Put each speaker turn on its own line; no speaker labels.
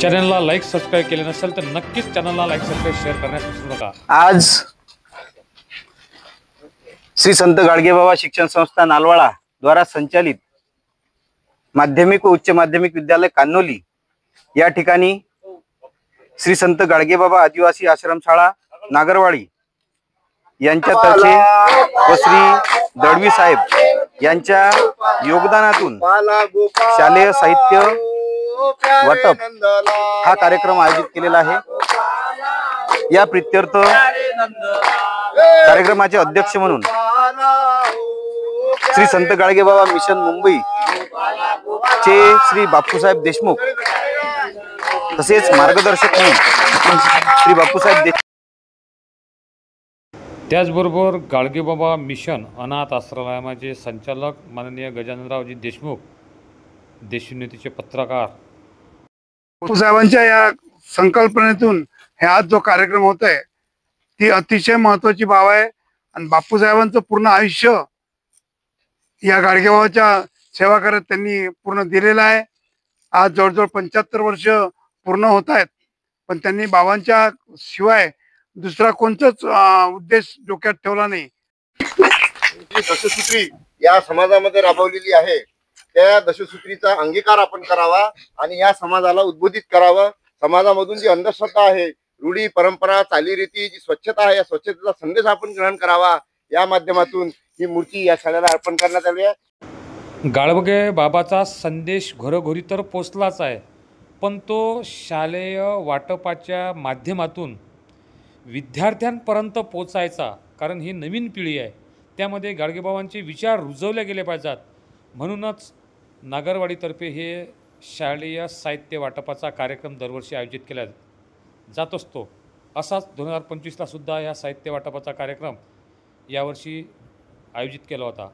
चॅनलला like subscribe केले नसेल तर नक्कीच चॅनलला लाईक सबस्क्राईब शेअर करण्यास विसरू नका।
आज श्री संत गाडगेबाबा शिक्षण संस्था नालवाडा द्वारा संचालित माध्यमिक व उच्च माध्यमिक विद्यालय कान्होली या ठिकाणी श्री संत गाडगेबाबा आदिवासी आश्रमशाळा नागरवाडी यांच्यातर्फे व श्री दळवी साहेब यांच्या योगदानातून शालेय साहित्य वाटप हा कार्यक्रम आयोजित केलेला आहे। या प्रीत्यर्थ कार्यक्रमाचे अध्यक्ष म्हणून श्री संत गाडगेबाबा मिशन मुंबई चे श्री बापूसाहेब देशमुख तसेच मार्गदर्शक म्हणून श्री बापूसाहेब देशमुख,
त्याचबरोबर गाडगेबाबा मिशन अनाथ आश्रमाचे संचालक माननीय गजाननरावजी देशमुख, देशोन्नतीचे पत्रकार,
बापूसाहेबांच्या या संकल्पनेतून हे आज जो कार्यक्रम होत आहे ती अतिशय महत्त्वाची बाब आहे। आणि बापूसाहेबांचं पूर्ण आयुष्य या गाडगेबाबाच्या सेवा करत त्यांनी पूर्ण दिलेलं आहे। आज जवळजवळ 75 वर्ष पूर्ण होत आहेत, पण त्यांनी बाबांच्या शिवाय दुसरा कोणताच उद्देश डोक्यात ठेवला नाही।
दशसूत्री या समाजामध्ये राबवलेली आहे त्या दशसूत्रीचा अंगीकार आपण करावा आणि या समाजाला उद्बोधित करावं। समाजामधून जी अंधश्रद्धा आहे, रूढी परंपरा चालीरीती, जी स्वच्छता आहे, या स्वच्छतेचा संदेश आपण ग्रहण करावा। या माध्यमातून ही मूर्ती या शाळेला अर्पण करण्यात आली आहे।
गाडगे बाबाचा संदेश घरोघरी तर पोचलाच आहे, पण तो शालेय वाटपाच्या माध्यमातून विद्यार्थ्यांपर्यंत पोचायचा, कारण ही नवीन पिढी आहे, त्यामध्ये गाडगेबाबांचे विचार रुजवले गेले पाहिजेत। म्हणूनच नागरवाडीतर्फे हे शालेय साहित्य वाटपाचा कार्यक्रम दरवर्षी आयोजित केला जात असतो। असाच 2025ला सुद्धा या साहित्य वाटपाचा कार्यक्रम यावर्षी आयोजित केला होता।